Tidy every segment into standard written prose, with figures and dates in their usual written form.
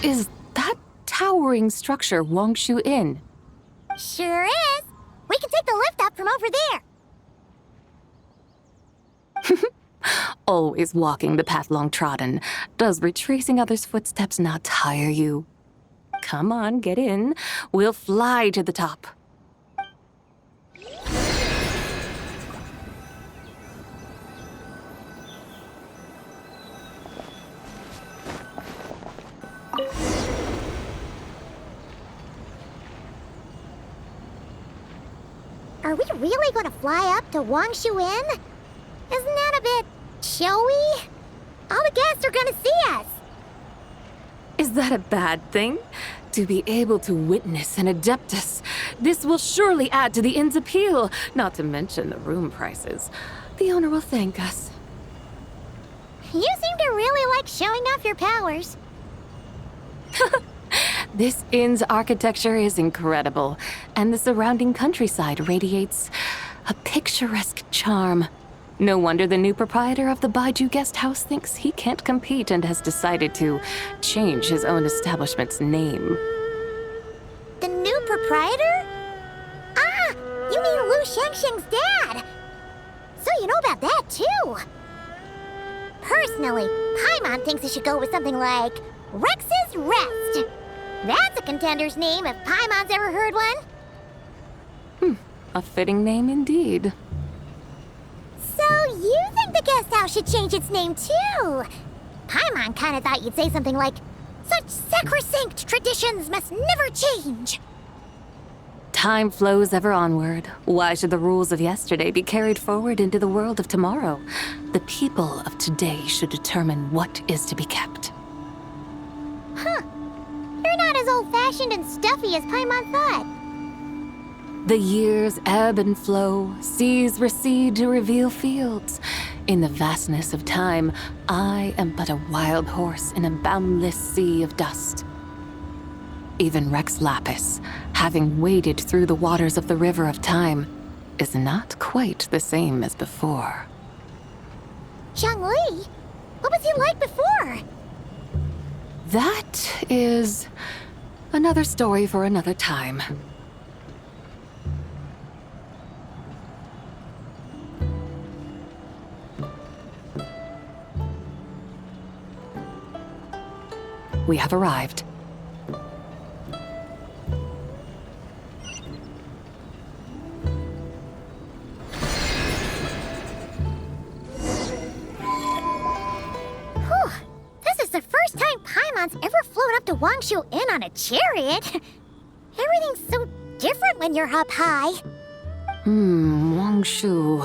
Is that towering structure Wangshu Inn? Sure is. We can take the lift up from over there. Always walking the path long trodden. Does retracing others' footsteps not tire you? Come on, get in. We'll fly to the top. Are we really going to fly up to Wangshu Inn? Isn't that a bit showy? All the guests are going to see us. Is that a bad thing? To be able to witness an Adeptus. This will surely add to the inn's appeal, not to mention the room prices. The owner will thank us. You seem to really like showing off your powers. This inn's architecture is incredible, and the surrounding countryside radiates a picturesque charm. No wonder the new proprietor of the Baiju guest house thinks he can't compete and has decided to change his own establishment's name. The new proprietor? Ah, you mean Lu Shengsheng's dad. So you know about that, too. Personally, Paimon thinks it should go with something like Rex's Rest. That's a contender's name if Paimon's ever heard one. A fitting name indeed. So you think the guest house should change its name, too? Paimon kinda thought you'd say something like, such sacrosanct traditions must never change. Time flows ever onward. Why should the rules of yesterday be carried forward into the world of tomorrow? The people of today should determine what is to be kept. Huh. You're not as old-fashioned and stuffy as Paimon thought. The years ebb and flow, seas recede to reveal fields. In the vastness of time, I am but a wild horse in a boundless sea of dust. Even Rex Lapis, having waded through the waters of the river of time, is not quite the same as before. Zhongli? What was he like before? That is another story for another time. We have arrived. This is the first time Paimon's ever flown up to Wangshu Inn on a chariot. Everything's so different when you're up high. Wangshu.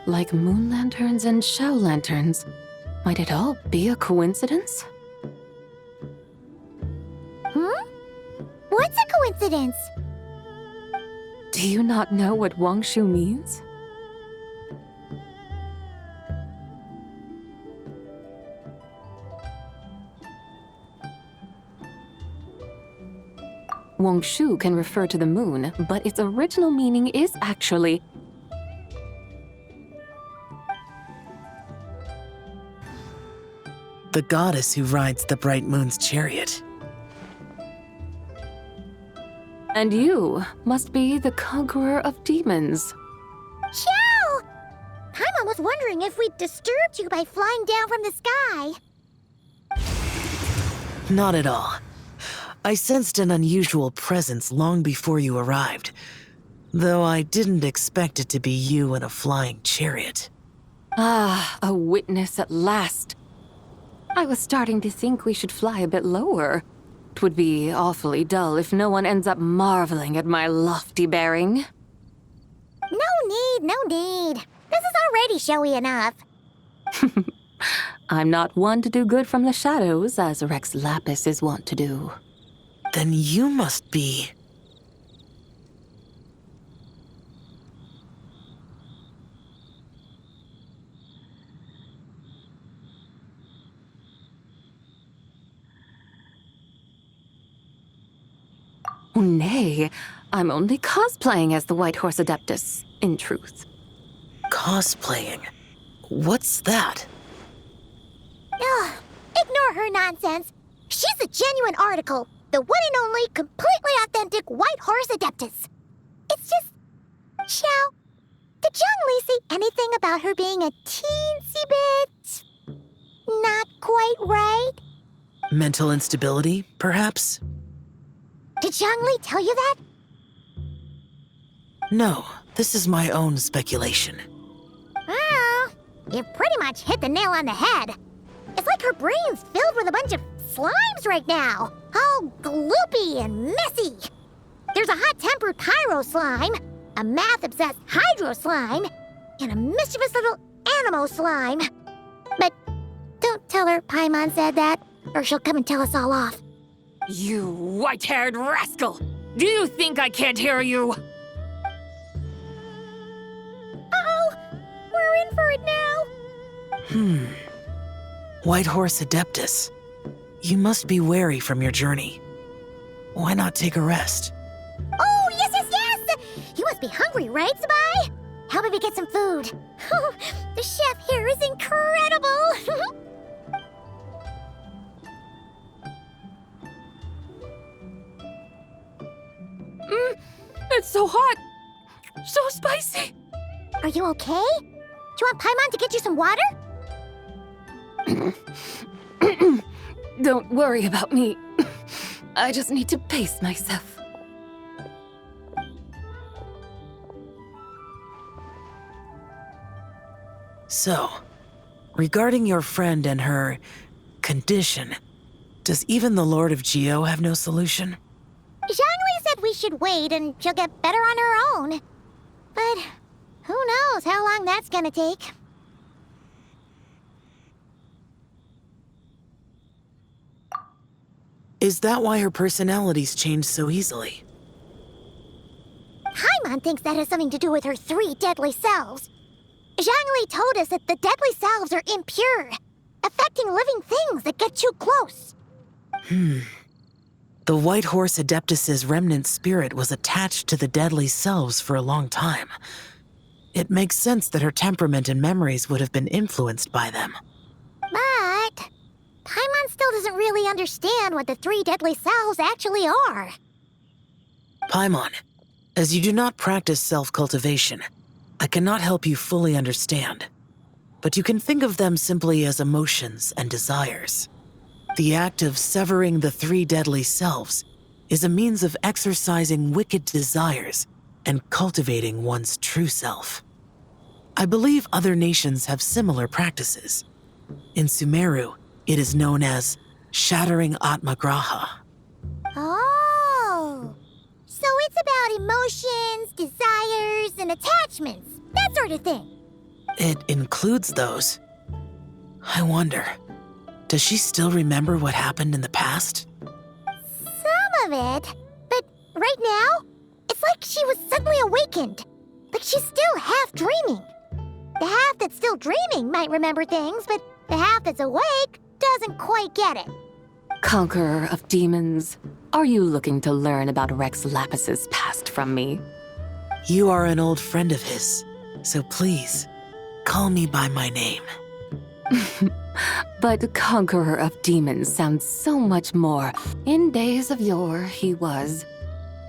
Like moon lanterns and shell lanterns. Might it all be a coincidence? What's a coincidence? Do you not know what Wangshu means? Wangshu can refer to the moon, but its original meaning is actually the goddess who rides the bright moon's chariot. And you must be the conqueror of demons. Chow! Paimon was wondering if we'd disturbed you by flying down from the sky. Not at all. I sensed an unusual presence long before you arrived, though I didn't expect it to be you in a flying chariot. Ah, a witness at last. I was starting to think we should fly a bit lower. It would be awfully dull if no one ends up marveling at my lofty bearing. No need. This is already showy enough. I'm not one to do good from the shadows, as Rex Lapis is wont to do. Then you must be... Oh, nay, I'm only cosplaying as the White Horse Adeptus, in truth. Cosplaying? What's that? Ugh, ignore her nonsense. She's the genuine article, the one and only, completely authentic White Horse Adeptus. It's just... Xiao, did Zhang Li say anything about her being a teensy bit... not quite right? Mental instability, perhaps? Did Zhang Li tell you that? No, this is my own speculation. Well, you pretty much hit the nail on the head. It's like her brain's filled with a bunch of slimes right now, all gloopy and messy. There's a hot-tempered pyro slime, a math-obsessed hydro slime, and a mischievous little animo slime. But don't tell her Paimon said that, or she'll come and tell us all off. You white-haired rascal! Do you think I can't hear you? Uh-oh! We're in for it now! White Horse Adeptus. You must be wary from your journey. Why not take a rest? Oh, yes, yes, yes! You must be hungry, right, Sabai? Help me get some food. The chef here is incredible! It's so hot! So spicy! Are you okay? Do you want Paimon to get you some water? Don't worry about me. I just need to pace myself. So, regarding your friend and her condition, does even the Lord of Geo have no solution? Zhangli said we should wait and she'll get better on her own. But who knows how long that's gonna take. Is that why her personalities change so easily? Paimon thinks that has something to do with her 3 deadly selves. Zhangli told us that the deadly selves are impure, affecting living things that get too close. The White Horse Adeptus's remnant spirit was attached to the deadly selves for a long time. It makes sense that her temperament and memories would have been influenced by them. But Paimon still doesn't really understand what the 3 deadly selves actually are. Paimon, as you do not practice self-cultivation, I cannot help you fully understand. But you can think of them simply as emotions and desires. The act of severing the 3 deadly selves is a means of exercising wicked desires and cultivating one's true self. I believe other nations have similar practices. In Sumeru, it is known as shattering Atmagraha. Oh, so it's about emotions, desires, and attachments, that sort of thing. It includes those. I wonder, does she still remember what happened in the past? Some of it, but right now, it's like she was suddenly awakened. Like she's still half dreaming. The half that's still dreaming might remember things, but the half that's awake doesn't quite get it. Conqueror of demons, are you looking to learn about Rex Lapis's past from me? You are an old friend of his, so please, call me by my name. But Conqueror of Demons sounds so much more. In days of yore, he was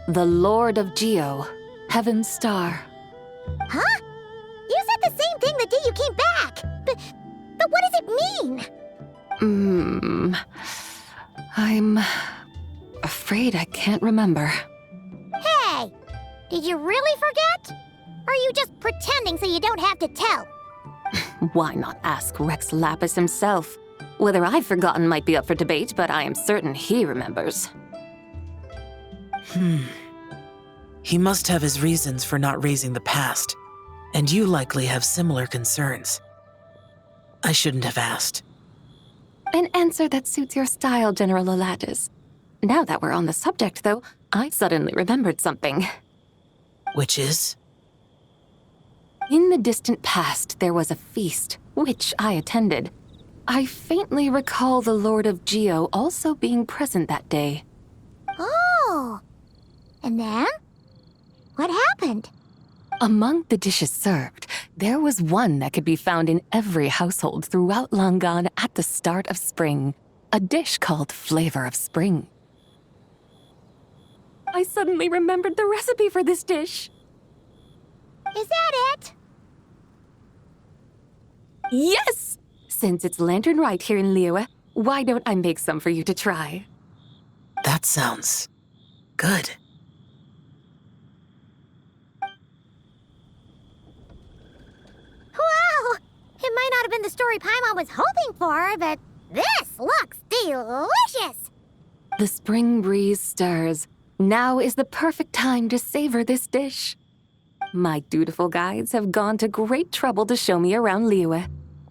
the Lord of Geo, Heaven's Star. Huh? You said the same thing the day you came back. But what does it mean? I'm afraid I can't remember. Hey, did you really forget? Or are you just pretending so you don't have to tell? Why not ask Rex Lapis himself? Whether I've forgotten might be up for debate, but I am certain he remembers. He must have his reasons for not raising the past, and you likely have similar concerns. I shouldn't have asked. An answer that suits your style, General Elatis. Now that we're on the subject, though, I suddenly remembered something. Which is? In the distant past, there was a feast, which I attended. I faintly recall the Lord of Geo also being present that day. Oh, and then? What happened? Among the dishes served, there was one that could be found in every household throughout Langan at the start of spring. a dish called Flavor of Spring. I suddenly remembered the recipe for this dish. Is that it? Yes! Since it's Lantern Right here in Liyue, why don't I make some for you to try? That sounds good. Wow! It might not have been the story Paimon was hoping for, but this looks delicious! The spring breeze stirs. Now is the perfect time to savor this dish. My dutiful guides have gone to great trouble to show me around Liyue,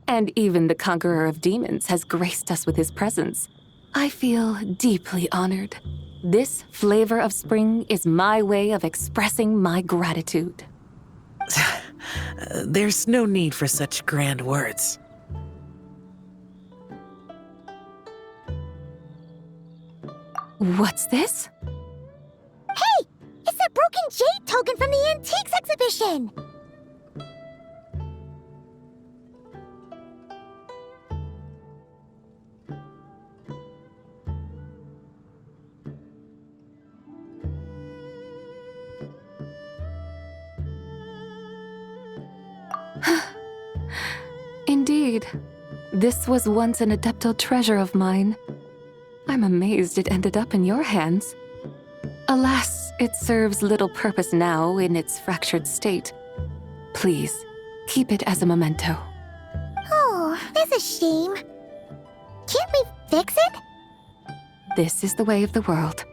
and even the conqueror of demons has graced us with his presence. I feel deeply honored. This flavor of spring is my way of expressing my gratitude. There's no need for such grand words. What's this? Hey! It's that broken jade token from the antiques exhibition! Indeed. This was once an Adeptal treasure of mine. I'm amazed it ended up in your hands. Alas, it serves little purpose now in its fractured state. Please, keep it as a memento. Oh, that's a shame. Can't we fix it? This is the way of the world.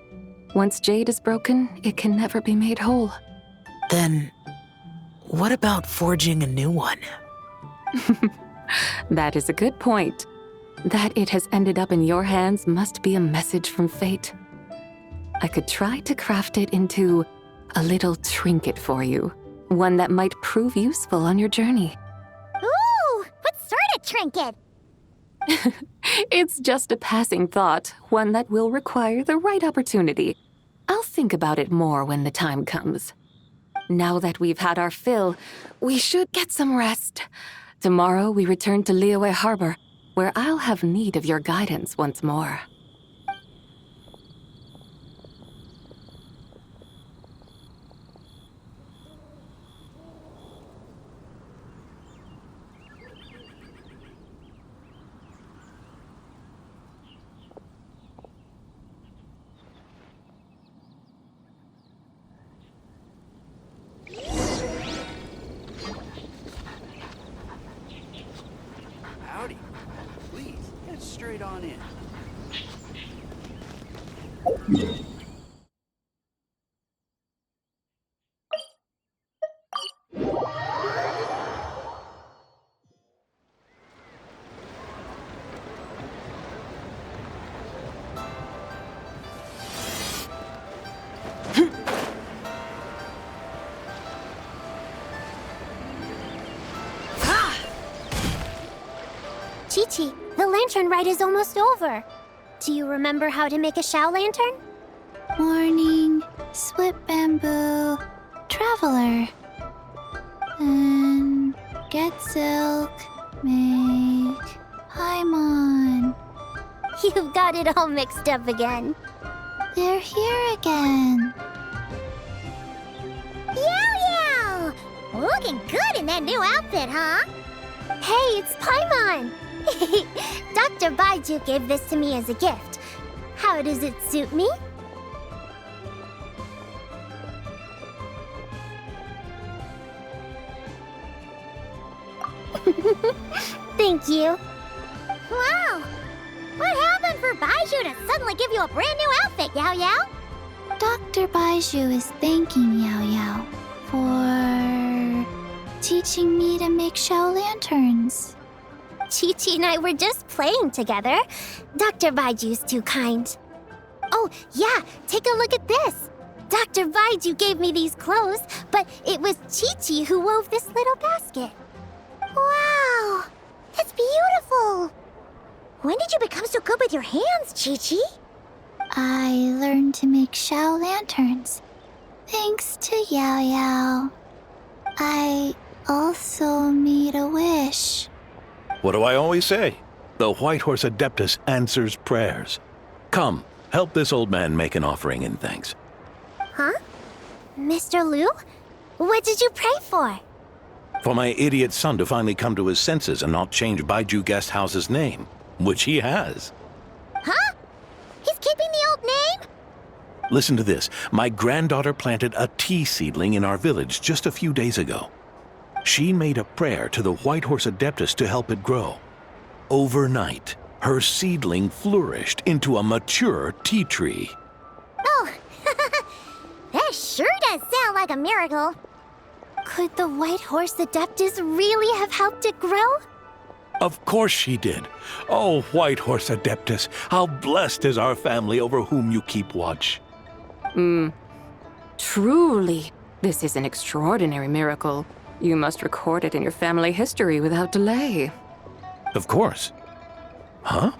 Once jade is broken, it can never be made whole. Then, what about forging a new one? That is a good point. That it has ended up in your hands must be a message from fate. I could try to craft it into a little trinket for you, one that might prove useful on your journey. Ooh, what sort of trinket? It's just a passing thought, one that will require the right opportunity. I'll think about it more when the time comes. Now that we've had our fill, we should get some rest. Tomorrow we return to Liyue Harbor, where I'll have need of your guidance once more. Howdy. Please, get straight on in. Chi-Chi, the lantern ride is almost over. Do you remember how to make a Shao lantern? Morning, split bamboo, traveler. And get silk, make Paimon. You've got it all mixed up again. They're here again. Yow! Looking good in that new outfit, huh? Hey, it's Paimon! Dr. Baiju gave this to me as a gift. How does it suit me? Thank you. Wow! What happened for Baiju to suddenly give you a brand new outfit, Yao Yao? Dr. Baiju is thanking Yao Yao for teaching me to make Shao lanterns. Chi-Chi and I were just playing together. Dr. Baiju's too kind. Oh, yeah, take a look at this. Dr. Baiju gave me these clothes, but it was Chi-Chi who wove this little basket. Wow, that's beautiful. When did you become so good with your hands, Chi-Chi? I learned to make Shao lanterns thanks to Yao Yao. I also made a wish. What do I always say? The White Horse Adeptus answers prayers. Come, help this old man make an offering in thanks. Huh? Mr. Liu? What did you pray for? For my idiot son to finally come to his senses and not change Baiju Guest House's name, which he has. Huh? He's keeping the old name? Listen to this. My granddaughter planted a tea seedling in our village just a few days ago. She made a prayer to the White Horse Adeptus to help it grow. Overnight, her seedling flourished into a mature tea tree. Oh, that sure does sound like a miracle. Could the White Horse Adeptus really have helped it grow? Of course she did. Oh, White Horse Adeptus, how blessed is our family over whom you keep watch. Truly, this is an extraordinary miracle. You must record it in your family history without delay. Of course. Huh?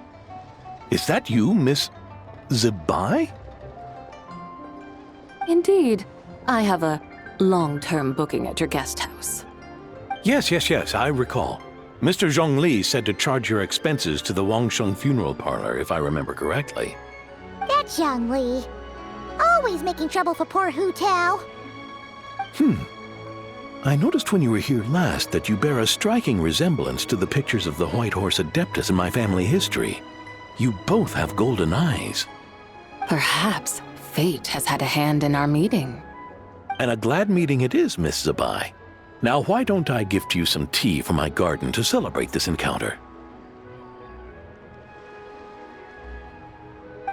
Is that you, Miss Zibai? Indeed, I have a long-term booking at your guest house. Yes, I recall. Mr. Zhongli said to charge your expenses to the Wangsheng Funeral Parlor, if I remember correctly. That young Li. Always making trouble for poor Hu Tao. I noticed when you were here last that you bear a striking resemblance to the pictures of the White Horse Adeptus in my family history. You both have golden eyes. Perhaps fate has had a hand in our meeting. And a glad meeting it is, Miss Zibai. Now, why don't I gift you some tea from my garden to celebrate this encounter?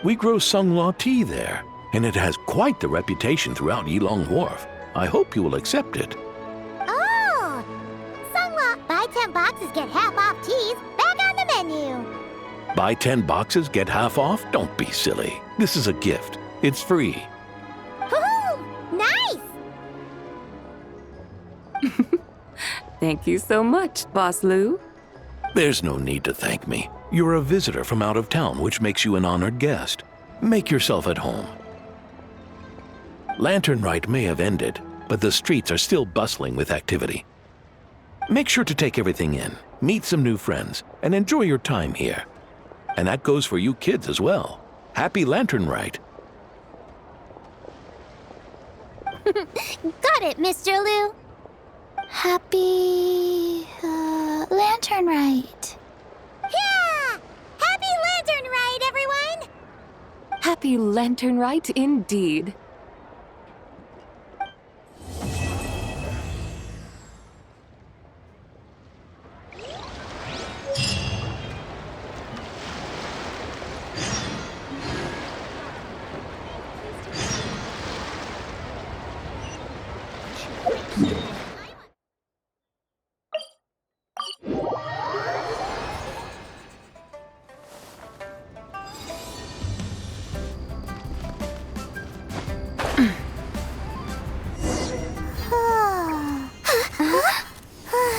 We grow Sunghua tea there, and it has quite the reputation throughout Yilong Wharf. I hope you will accept it. Oh! Sunghua, buy 10 boxes, get half off teas, back on the menu. Buy 10 boxes, get half off? Don't be silly. This is a gift. It's free. Woohoo! Nice! Thank you so much, Boss Liu. There's no need to thank me. You're a visitor from out of town, which makes you an honored guest. Make yourself at home. Lantern Rite may have ended, but the streets are still bustling with activity. Make sure to take everything in, meet some new friends, and enjoy your time here. And that goes for you kids as well. Happy Lantern Rite. Got it, Mr. Liu. Happy Lantern Rite. Yeah! Happy Lantern Rite, everyone! Happy Lantern Rite indeed.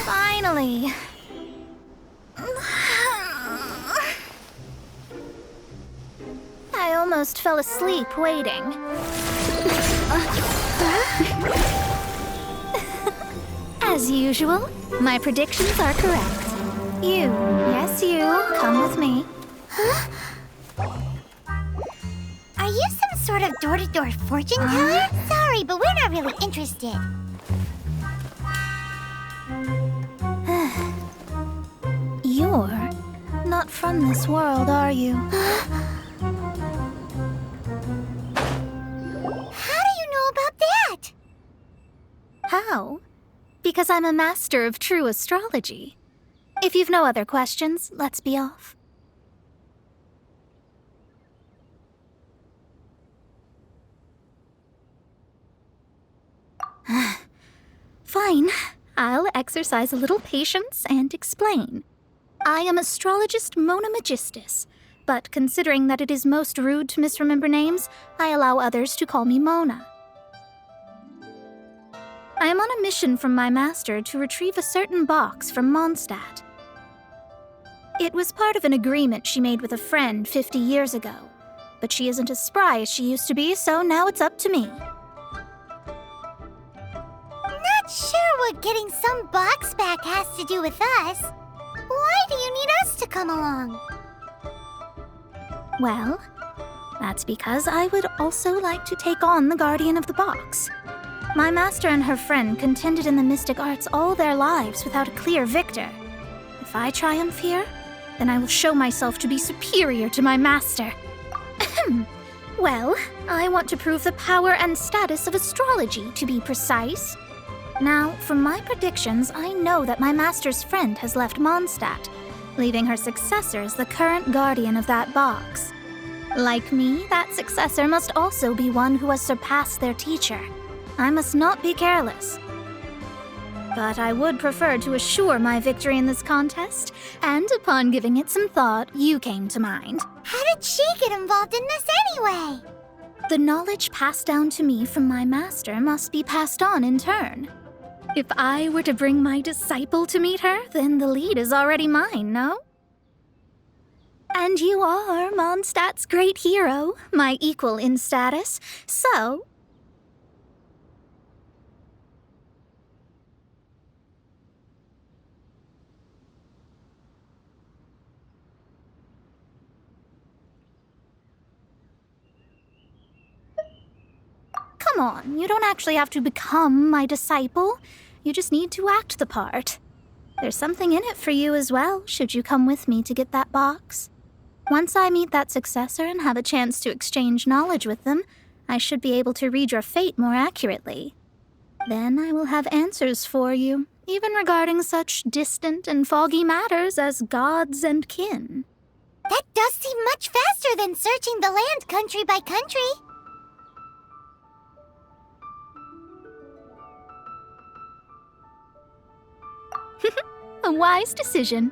Finally. I almost fell asleep waiting. As usual, my predictions are correct. You, yes you, come with me. Are you some sort of door-to-door fortune teller? Sorry, but we're not really interested. You're not from this world, are you? How do you know about that? How? Because I'm a master of true astrology. If you've no other questions, let's be off. Fine. I'll exercise a little patience and explain. I am astrologist Mona Magistus, but considering that it is most rude to misremember names, I allow others to call me Mona. I am on a mission from my master to retrieve a certain box from Mondstadt. It was part of an agreement she made with a friend 50 years ago, but she isn't as spry as she used to be, so now it's up to me. Not sure what getting some box back has to do with us. Why do you need us to come along? Well, that's because I would also like to take on the Guardian of the Box. My master and her friend contended in the mystic arts all their lives without a clear victor. If I triumph here, then I will show myself to be superior to my master. Well, I want to prove the power and status of astrology, to be precise. Now, from my predictions, I know that my master's friend has left Mondstadt, leaving her successor as the current guardian of that box. Like me, that successor must also be one who has surpassed their teacher. I must not be careless. But I would prefer to assure my victory in this contest, and upon giving it some thought, you came to mind. How did she get involved in this anyway? The knowledge passed down to me from my master must be passed on in turn. If I were to bring my disciple to meet her, then the lead is already mine, no? And you are Mondstadt's great hero, my equal in status, so... Come on, you don't actually have to become my disciple. You just need to act the part. There's something in it for you as well, should you come with me to get that box. Once I meet that successor and have a chance to exchange knowledge with them, I should be able to read your fate more accurately. Then I will have answers for you, even regarding such distant and foggy matters as gods and kin. That does seem much faster than searching the land country by country. A wise decision.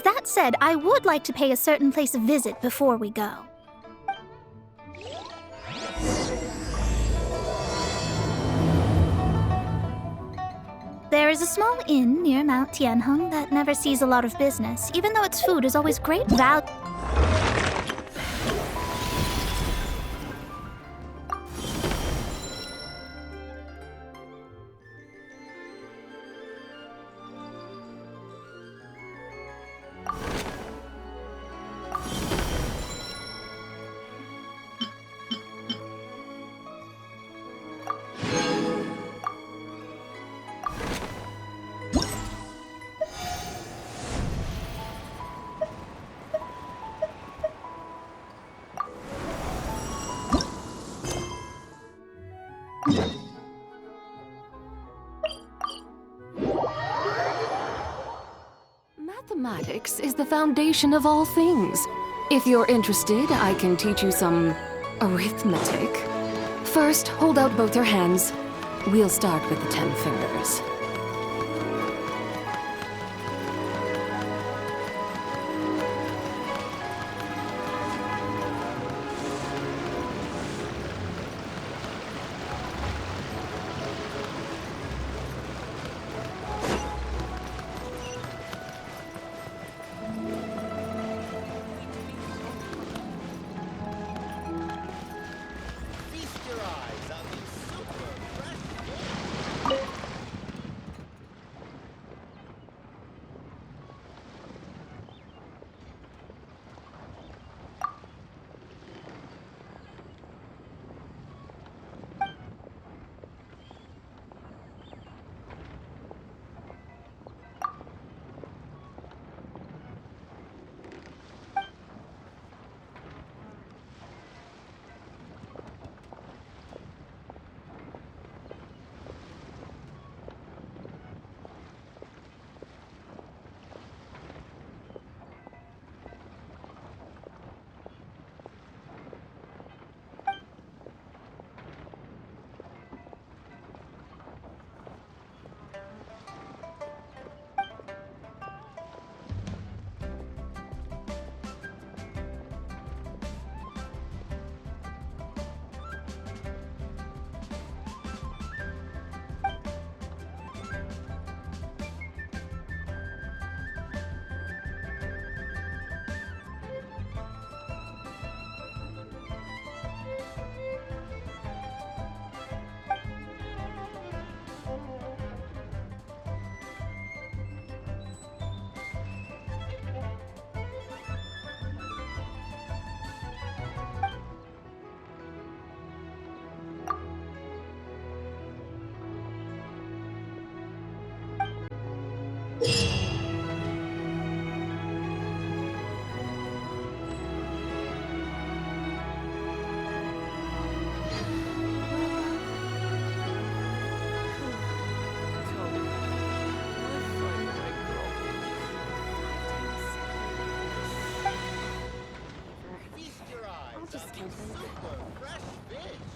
That said, I would like to pay a certain place a visit before we go. There is a small inn near Mount Tianheng that never sees a lot of business, even though its food is always great value. Mathematics is the foundation of all things. If you're interested, I can teach you some arithmetic. First, hold out both your hands. We'll start with the 10 fingers. Super fresh fish.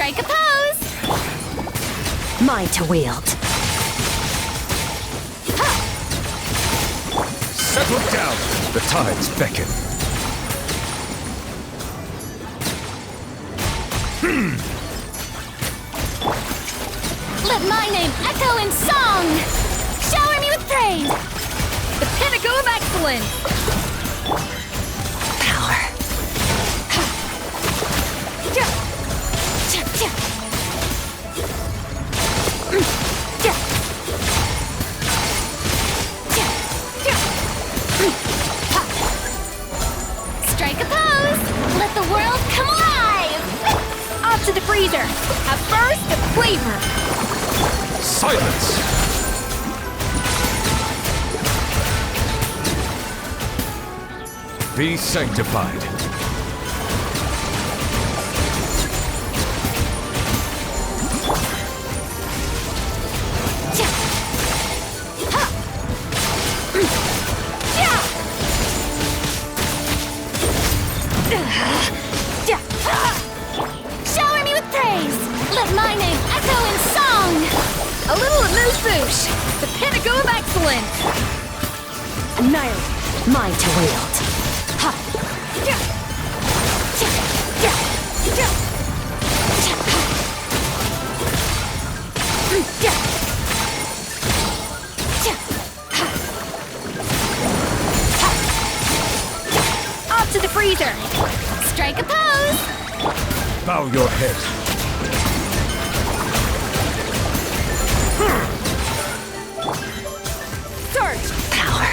Strike a pose! Mine to wield. Settle down! The tides beckon. Let my name echo in song! Shower me with praise! The pinnacle of excellence! Power. Strike a pose! Let the world come alive! Off to the freezer! A burst of flavor! Silence! Be sanctified. Shower me with praise! Let my name echo in song! A little amuse-bouche! The pinnacle of excellence! Annihilate. Mine to wield. Off to the freezer! Strike a pose! Bow your head. Surge! Power.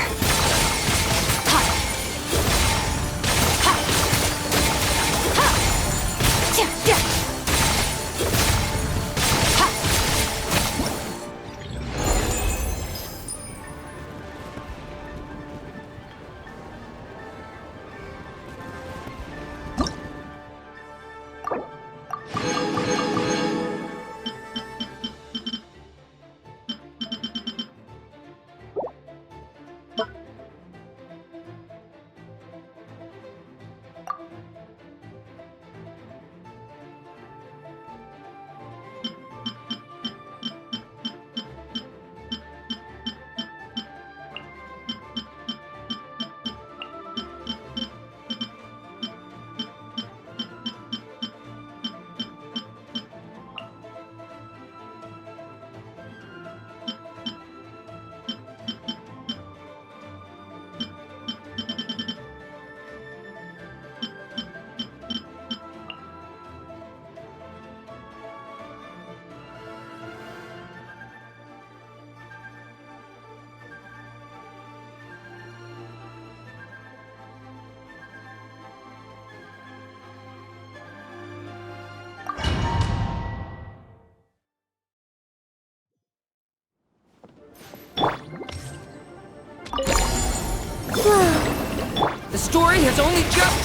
The story has only just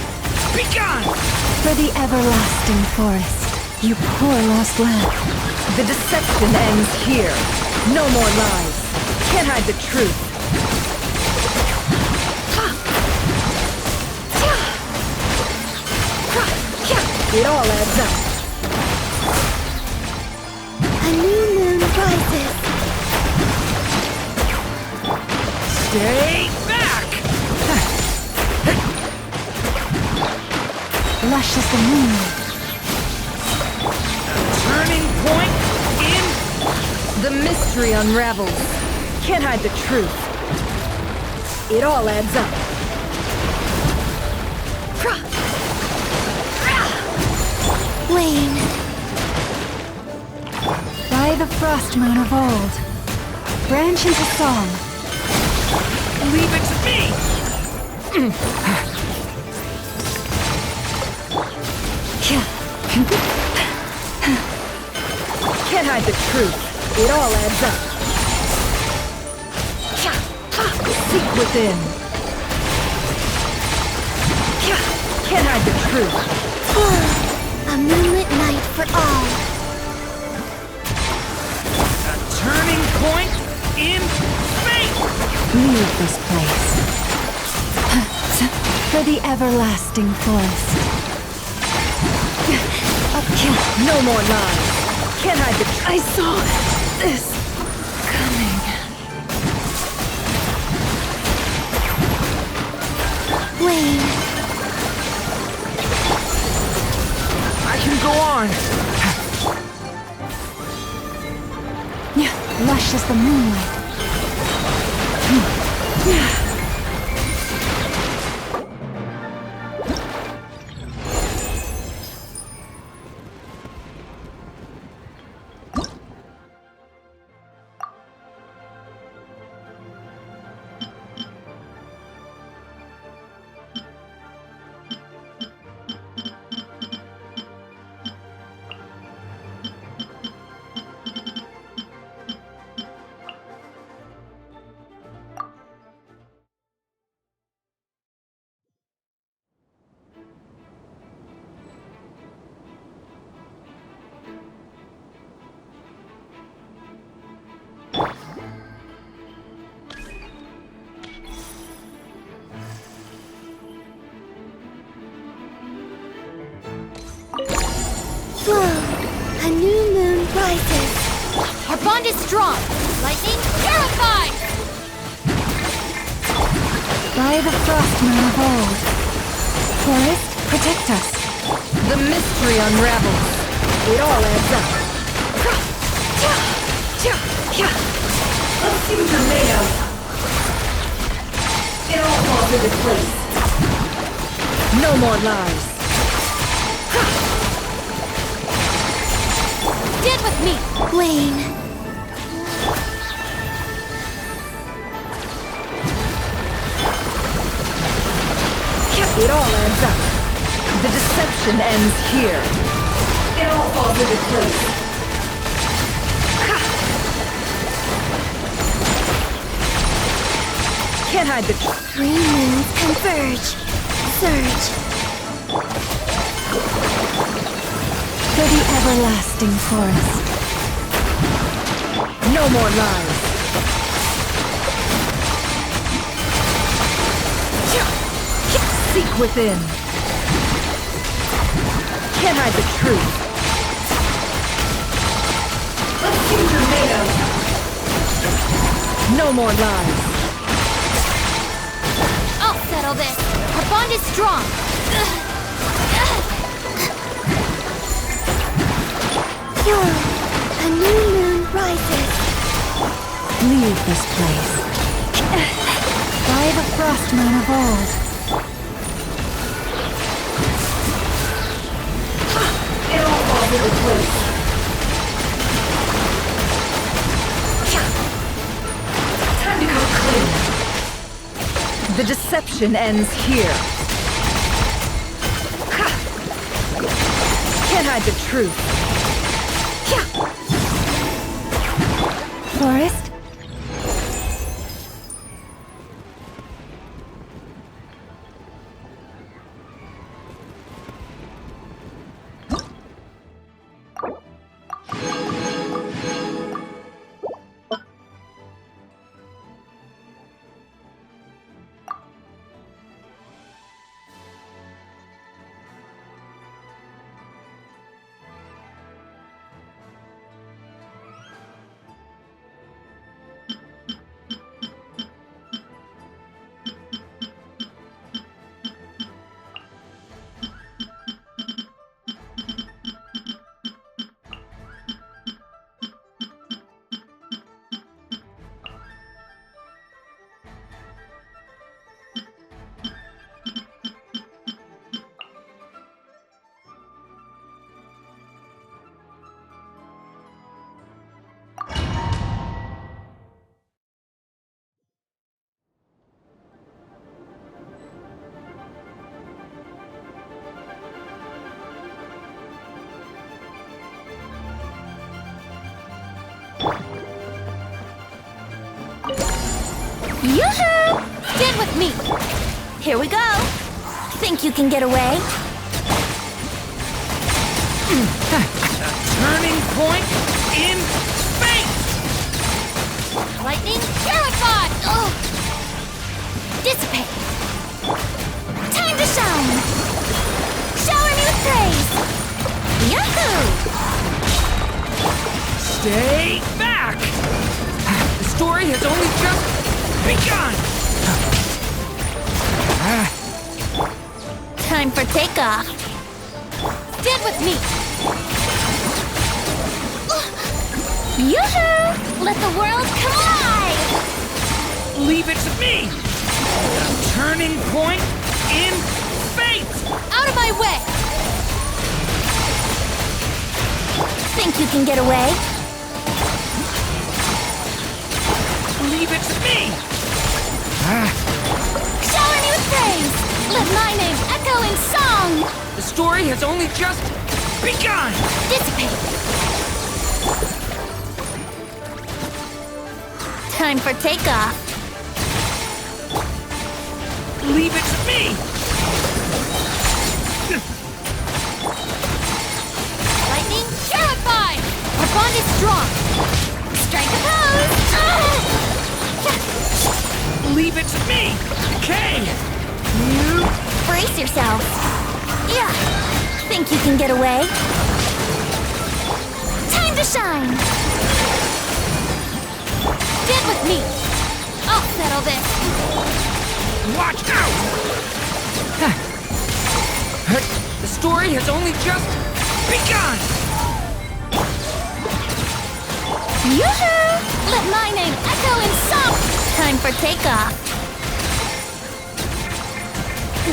begun! For the everlasting forest, you poor lost lamb. The deception ends here. No more lies. Can't hide the truth. It all adds up. A new moon rises. Stay back! Lush as the moon. Turning point in... The mystery unravels. Can't hide the truth. It all adds up. Wayne. By the frost moon of old, branch into song. Leave it to me! Can't hide the truth. It all adds up. Seek within. Can't hide the truth. A moonlit night for all. A turning point in fate! Leave this place. For the everlasting forest. A No more lies. Can't hide the I saw this coming. Wayne, I can go on. Yeah, lush as the moonlight. a new moon rises. Our bond is strong. Lightning, terrified! By the frostmoon of old. Forest, protect us. The mystery unravels. It all adds up. Let's see what you're made of. It all falls into place. No more lies. Stand with me, Wayne. It all adds up. The deception ends here. It all falls into place. Can't hide the truth. Three moons converge. Surge. For the everlasting forest. No more lies. Seek within. Can't hide the truth. Let's see what you're made of. No more lies. I'll settle this. Our bond is strong. A new moon rises. Leave this place. By the frostmoon of old. It all falls into place. Time to come clean. The deception ends here. Can't hide the truth. Forest? Yoo-hoo! Stand with me. Here we go. Think you can get away? Turning point in space! Lightning, terrified! Ugh. Dissipate. Time to shine. Shower me with praise. Yahoo! Stay back! The story has only just begun! Time for takeoff. Stand with me. Yoo-hoo! Let the world collide! Leave it to me! A turning point in fate! Out of my way! Think you can get away? Leave it to me! Shower me with praise! Let my name echo in song! The story has only just begun! Dissipate! Time for takeoff. Leave it to me! Lightning terrified! Our bond is strong! Strike a pose! Leave it to me! Okay! Brace yourself! Yeah! Think you can get away? Time to shine! Stand with me! I'll settle this! Watch out! The story has only just begun! Yoo-hoo! Let my name echo in song! Time for takeoff.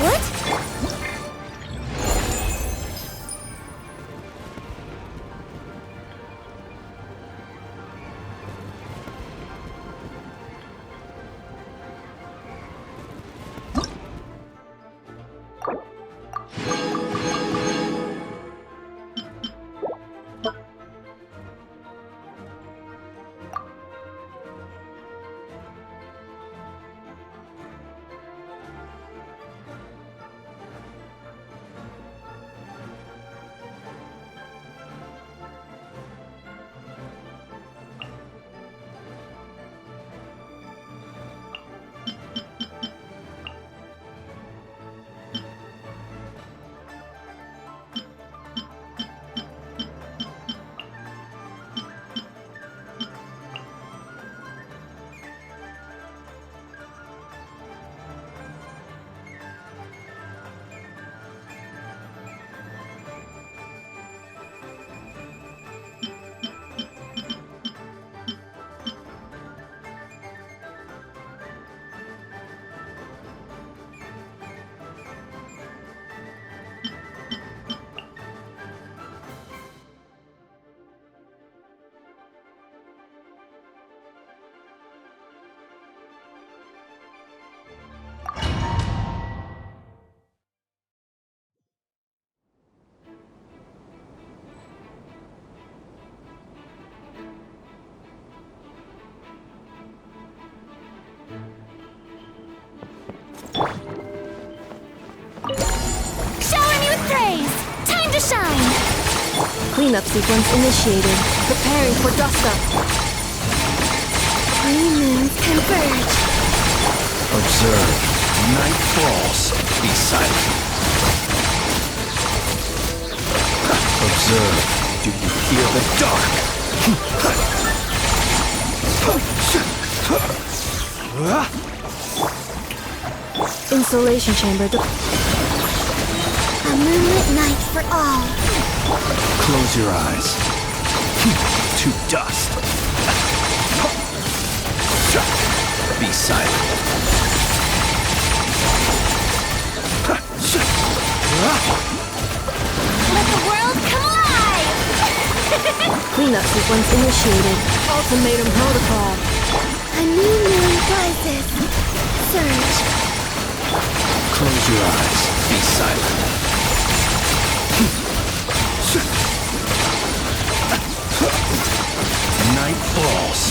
What? Shower me with praise! Time to shine! Cleanup sequence initiated. Preparing for dust up. Three moons converge. Observe. Night falls. Be silent. Observe. Do you hear the dark? Insulation chamber. A moonlit night for all. Close your eyes. To dust. Be silent. Let the world come alive! Cleanup sequence initiated. Ultimatum protocol. A new moon rises. Surge. Close your eyes. Be silent. Night falls.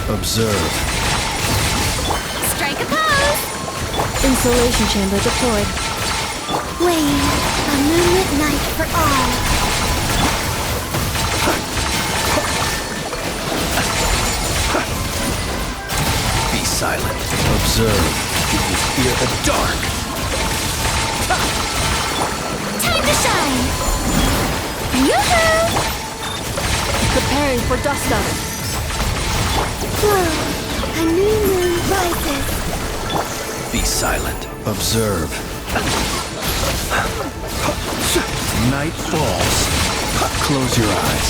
Observe. Strike a pose! Insulation chamber deployed. Wane, a moonlit night for all. Be silent. Observe. You fear the dark. Time to shine! Yoo-hoo! Preparing for dust up. A new moon rises. Be silent. Observe. Night falls. Close your eyes.